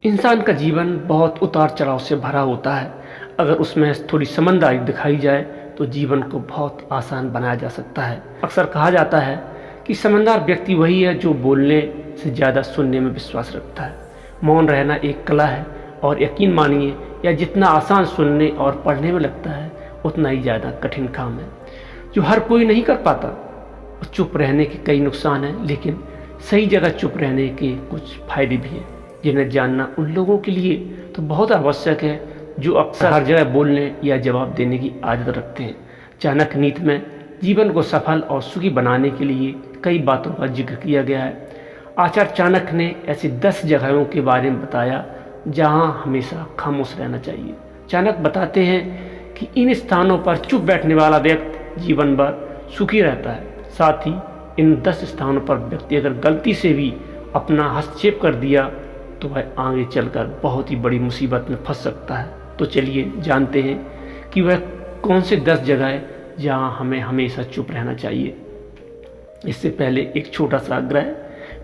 इंसान का जीवन बहुत उतार चढ़ाव से भरा होता है। अगर उसमें थोड़ी समझदारी दिखाई जाए तो जीवन को बहुत आसान बनाया जा सकता है। अक्सर कहा जाता है कि समझदार व्यक्ति वही है जो बोलने से ज़्यादा सुनने में विश्वास रखता है। मौन रहना एक कला है और यकीन मानिए यह जितना आसान सुनने और पढ़ने में लगता है उतना ही ज़्यादा कठिन काम है जो हर कोई नहीं कर पाता। चुप रहने के कई नुकसान हैं, लेकिन सही जगह चुप रहने के कुछ फायदे भी हैं जिन्हें जानना उन लोगों के लिए तो बहुत आवश्यक है जो अक्सर हर जगह बोलने या जवाब देने की आदत रखते हैं। चाणक्य नीति में जीवन को सफल और सुखी बनाने के लिए कई बातों का जिक्र किया गया है। आचार्य चाणक्य ने ऐसी 10 जगहों के बारे में बताया जहां हमेशा खामोश रहना चाहिए। चाणक्य बताते हैं कि इन स्थानों पर चुप बैठने वाला व्यक्ति जीवन भर सुखी रहता है। साथ ही इन 10 स्थानों पर व्यक्ति अगर गलती से भी अपना हस्तक्षेप कर दिया तो वह आगे चलकर बहुत ही बड़ी मुसीबत में फंस सकता है। तो चलिए जानते हैं कि वह कौन से 10 जगह है जहां हमें हमेशा चुप रहना चाहिए। इससे पहले एक छोटा सा आग्रह,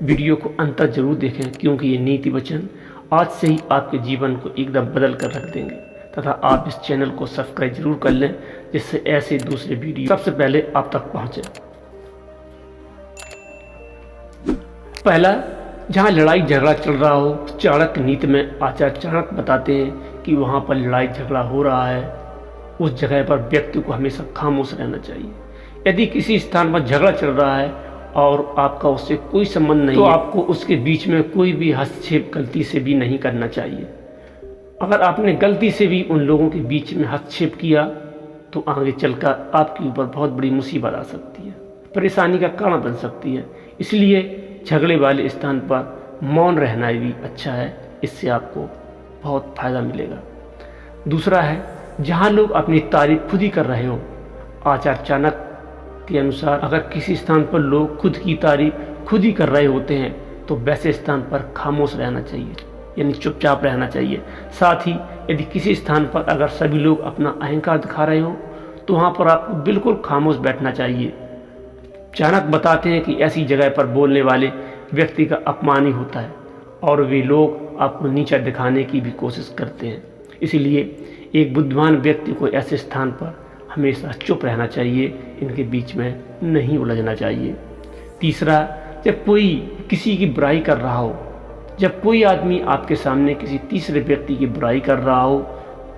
वीडियो को अंत तक जरूर देखें क्योंकि ये नीति वचन आज से ही आपके जीवन को एकदम बदल कर रख देंगे। तथा आप इस चैनल को सब्सक्राइब जरूर कर लें जिससे ऐसे दूसरे वीडियो सबसे पहले आप तक पहुंचे। पहला, जहां लड़ाई झगड़ा चल रहा हो। चाणक्य नीति में आचार्य चाणक्य बताते हैं कि वहां पर लड़ाई झगड़ा हो रहा है, उस जगह पर व्यक्ति को हमेशा खामोश रहना चाहिए। यदि किसी स्थान पर झगड़ा चल रहा है और आपका उससे कोई संबंध नहीं तो आपको उसके बीच में कोई भी हस्तक्षेप गलती से भी नहीं करना चाहिए। अगर आपने गलती से भी उन लोगों के बीच में हस्तक्षेप किया तो आगे चलकर आपके ऊपर बहुत बड़ी मुसीबत आ सकती है, परेशानी का कारण बन सकती है। इसलिए झगड़े वाले स्थान पर मौन रहना भी अच्छा है, इससे आपको बहुत फायदा मिलेगा। दूसरा है, जहां लोग अपनी तारीफ खुद ही कर रहे हो। आचार्य चाणक्य के अनुसार अगर किसी स्थान पर लोग खुद की तारीफ खुद ही कर रहे होते हैं तो वैसे स्थान पर खामोश रहना चाहिए, यानी चुपचाप रहना चाहिए। साथ ही यदि किसी स्थान पर अगर सभी लोग अपना अहंकार दिखा रहे हो तो वहाँ पर आपको बिल्कुल खामोश बैठना चाहिए। चाणक्य बताते हैं कि ऐसी जगह पर बोलने वाले व्यक्ति का अपमान ही होता है और वे लोग आपको नीचा दिखाने की भी कोशिश करते हैं। इसलिए एक बुद्धिमान व्यक्ति को ऐसे स्थान पर हमेशा चुप रहना चाहिए, इनके बीच में नहीं उलझना चाहिए। तीसरा, जब कोई किसी की बुराई कर रहा हो, जब कोई आदमी आपके सामने किसी तीसरे व्यक्ति की बुराई कर रहा हो,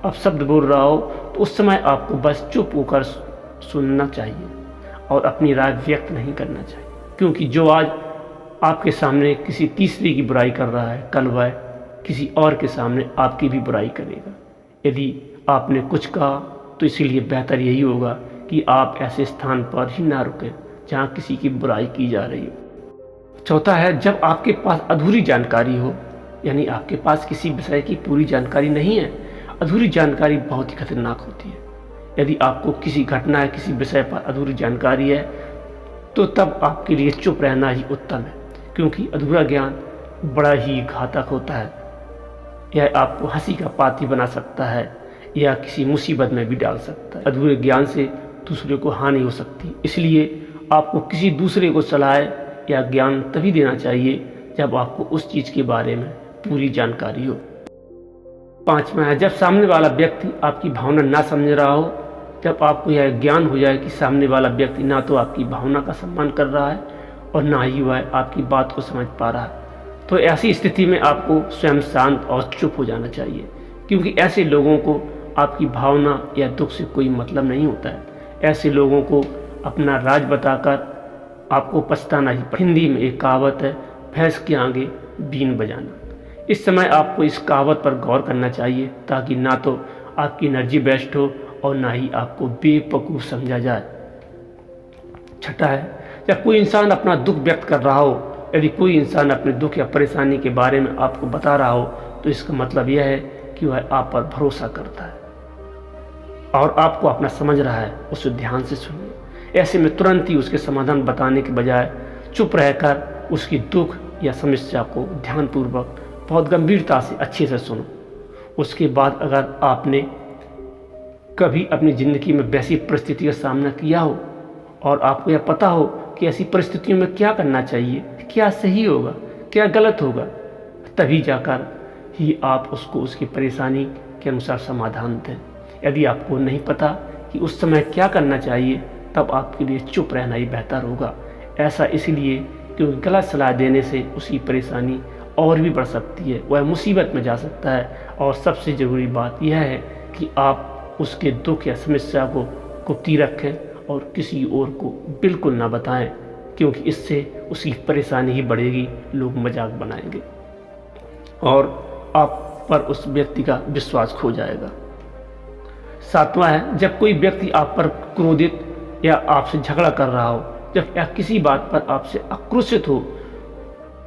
अपशब्द बोल रहा हो, तो उस समय आपको बस चुप होकर सुनना चाहिए और अपनी राय व्यक्त नहीं करना चाहिए। क्योंकि जो आज आपके सामने किसी तीसरे की बुराई कर रहा है, कल वह किसी और के सामने आपकी भी बुराई करेगा। यदि आपने कुछ कहा तो इसीलिए बेहतर यही होगा कि आप ऐसे स्थान पर ही ना रुकें जहां किसी की बुराई की जा रही हो। चौथा है, जब आपके पास अधूरी जानकारी हो, यानी आपके पास किसी विषय की पूरी जानकारी नहीं है। अधूरी जानकारी बहुत ही खतरनाक होती है। यदि आपको किसी घटना या किसी विषय पर अधूरी जानकारी है तो तब आपके लिए चुप रहना ही उत्तम है, क्योंकि अधूरा ज्ञान बड़ा ही घातक होता है। यह आपको हंसी का पात्र बना सकता है या किसी मुसीबत में भी डाल सकता है। अधूरे ज्ञान से दूसरे को हानि हो सकती, इसलिए आपको किसी दूसरे को सलाह या ज्ञान तभी देना चाहिए जब आपको उस चीज़ के बारे में पूरी जानकारी हो। पांचवा है, जब सामने वाला व्यक्ति आपकी भावना ना समझ रहा हो, जब आपको यह ज्ञान हो जाए कि सामने वाला व्यक्ति ना तो आपकी भावना का सम्मान कर रहा है और ना ही वह आपकी बात को समझ पा रहा है, तो ऐसी स्थिति में आपको स्वयं शांत और चुप हो जाना चाहिए, क्योंकि ऐसे लोगों को आपकी भावना या दुख से कोई मतलब नहीं होता है। ऐसे लोगों को अपना राज बताकर आपको पछताना ही पड़ेगा। हिंदी में एक कहावत है, भैंस के आगे बीन बजाना। इस समय आपको इस कहावत पर गौर करना चाहिए ताकि ना तो आपकी एनर्जी वेस्ट हो और ना ही आपको बेवकूफ़ समझा जाए। छठा है, जब कोई इंसान अपना दुख व्यक्त कर रहा हो, यदि कोई इंसान अपने दुख या परेशानी के बारे में आपको बता रहा हो तो इसका मतलब यह है कि वह आप पर भरोसा करता है और आपको अपना समझ रहा है। उसे ध्यान से सुनिए। ऐसे में तुरंत ही उसके समाधान बताने के बजाय चुप रहकर उसकी दुख या समस्या को ध्यानपूर्वक बहुत गंभीरता से अच्छे से सुनो। उसके बाद अगर आपने कभी अपनी ज़िंदगी में वैसी परिस्थिति का सामना किया हो और आपको यह पता हो कि ऐसी परिस्थितियों में क्या करना चाहिए, क्या सही होगा, क्या गलत होगा, तभी जाकर ही आप उसको उसकी परेशानी के अनुसार समाधान दें। यदि आपको नहीं पता कि उस समय क्या करना चाहिए, तब आपके लिए चुप रहना ही बेहतर होगा। ऐसा इसलिए क्योंकि गलत सलाह देने से उसकी परेशानी और भी बढ़ सकती है, वह मुसीबत में जा सकता है। और सबसे ज़रूरी बात यह है कि आप उसके दुख या समस्या को गुप्ती रखें और किसी और को बिल्कुल ना बताएं, क्योंकि इससे उसकी परेशानी ही बढ़ेगी, लोग मजाक बनाएंगे और आप पर उस व्यक्ति का विश्वास खो जाएगा। सातवां है, जब कोई व्यक्ति आप पर क्रोधित या आपसे झगड़ा कर रहा हो, जब या किसी बात पर आपसे आक्रोशित हो,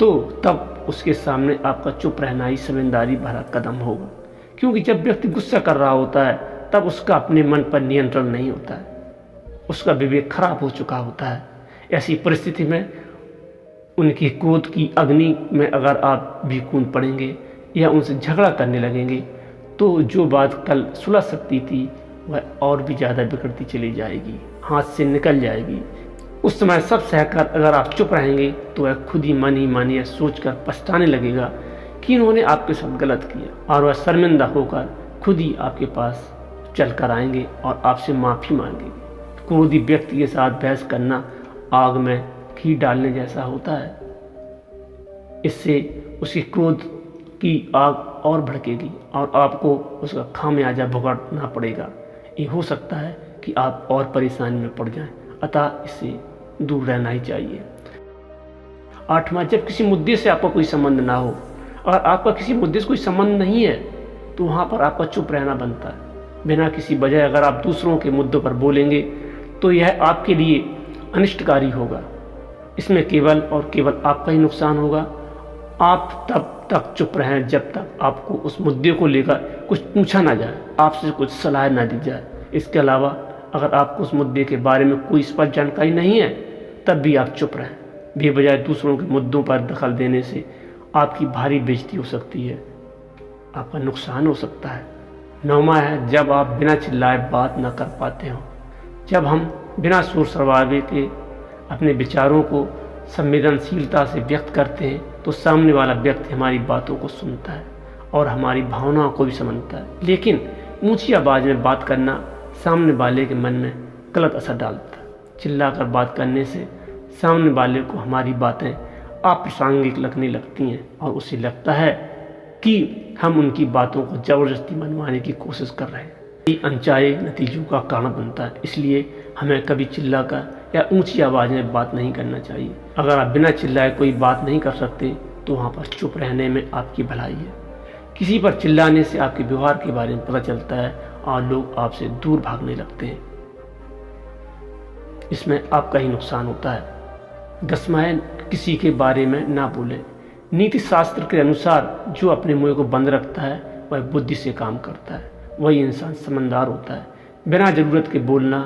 तो तब उसके सामने आपका चुप रहना ही समझदारी भरा कदम होगा। क्योंकि जब व्यक्ति गुस्सा कर रहा होता है, तब उसका अपने मन पर नियंत्रण नहीं होता है, उसका विवेक खराब हो चुका होता है। ऐसी परिस्थिति में उनकी क्रोध की अग्नि में अगर आप भी कूद पड़ेंगे या उनसे झगड़ा करने लगेंगे, तो जो बात कल सुलझ सकती थी वह और भी ज़्यादा बिगड़ती चली जाएगी, हाथ से निकल जाएगी। उस समय सब सहकर अगर आप चुप रहेंगे तो वह खुद ही मन यह सोचकर पछताने लगेगा कि इन्होंने आपके साथ गलत किया, और वह शर्मिंदा होकर खुद ही आपके पास चल कर आएंगे और आपसे माफ़ी मांगेंगे। क्रोधी व्यक्ति के साथ बहस करना आग में घी डालने जैसा होता है। इससे उसके क्रोध की आग और भड़केगी और आपको उसका खामियाजा भुगतना पड़ेगा। ये हो सकता है कि आप और परेशानी में पड़ जाएं, अतः इससे दूर रहना ही चाहिए। आठवां, जब किसी मुद्दे से आपका कोई संबंध ना हो, और आपका किसी मुद्दे से कोई संबंध नहीं है, तो वहाँ पर आपका चुप रहना बनता है। बिना किसी वजह अगर आप दूसरों के मुद्दों पर बोलेंगे तो यह आपके लिए अनिष्टकारी होगा। इसमें केवल और केवल आपका ही नुकसान होगा। आप तब तक चुप रहें जब तक आपको उस मुद्दे को लेकर कुछ पूछा ना जाए, आपसे कुछ सलाह ना दी जाए। इसके अलावा अगर आपको उस मुद्दे के बारे में कोई स्पष्ट जानकारी नहीं है, तब भी आप चुप रहें। बेवजह दूसरों के मुद्दों पर दखल देने से आपकी भारी बेइज्जती हो सकती है, आपका नुकसान हो सकता है। नौवां है, जब आप बिना चिल्लाए बात न कर पाते हो। जब हम बिना शोर शराबे के अपने विचारों को संवेदनशीलता से व्यक्त करते हैं, तो सामने वाला व्यक्ति हमारी बातों को सुनता है और हमारी भावनाओं को भी समझता है। लेकिन ऊंची आवाज़ में बात करना सामने वाले के मन में गलत असर डालता है। चिल्लाकर बात करने से सामने वाले को हमारी बातें अप्रासंगिक लगने लगती हैं और उसे लगता है कि हम उनकी बातों को ज़बरदस्ती मनवाने की कोशिश कर रहे हैं। ये अनचाहे नतीजों का कारण बनता है। इसलिए हमें कभी चिल्लाकर या ऊंची आवाज़ में बात नहीं करना चाहिए। अगर आप बिना चिल्लाए कोई बात नहीं कर सकते, तो वहाँ पर चुप रहने में आपकी भलाई है। किसी पर चिल्लाने से आपके व्यवहार के बारे में पता चलता है और लोग आपसे दूर भागने लगते हैं। इसमें आपका ही नुकसान होता है। 10वां, किसी के बारे में ना बोले। नीति शास्त्र के अनुसार जो अपने मुंह को बंद रखता है वह बुद्धि से काम करता है, वही इंसान समझदार होता है। बिना ज़रूरत के बोलना,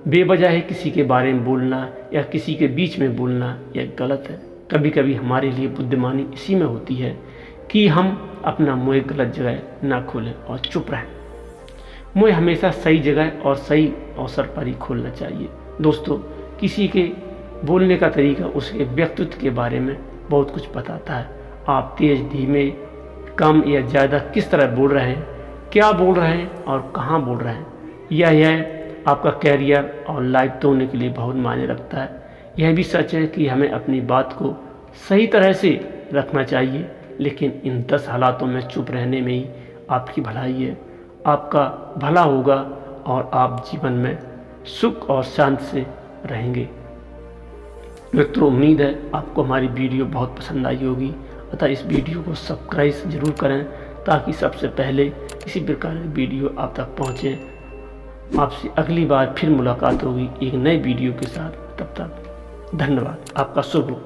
बेवजह ही किसी के बारे में बोलना या किसी के बीच में बोलना यह गलत है। कभी कभी हमारे लिए बुद्धिमानी इसी में होती है कि हम अपना मुंह गलत जगह ना खोलें और चुप रहें। मुंह हमेशा सही जगह और सही अवसर पर ही खोलना चाहिए। दोस्तों, किसी के बोलने का तरीका उसके व्यक्तित्व के बारे में बहुत कुछ बताता है। आप तेज, धीमे, कम या ज़्यादा किस तरह बोल रहे हैं, क्या बोल रहे हैं और कहाँ बोल रहे हैं, यह आपका कैरियर और लाइफ दोनों के लिए बहुत मायने रखता है। यह भी सच है कि हमें अपनी बात को सही तरह से रखना चाहिए, लेकिन इन 10 हालातों में चुप रहने में ही आपकी भलाई है। आपका भला होगा और आप जीवन में सुख और शांति से रहेंगे। मित्रों, उम्मीद है आपको हमारी वीडियो बहुत पसंद आई होगी, अतः इस वीडियो को सब्सक्राइब जरूर करें ताकि सबसे पहले इसी प्रकार की वीडियो आप तक पहुँचे। आपसे अगली बार फिर मुलाकात होगी एक नए वीडियो के साथ। तब तक धन्यवाद। आपका शुभ हो।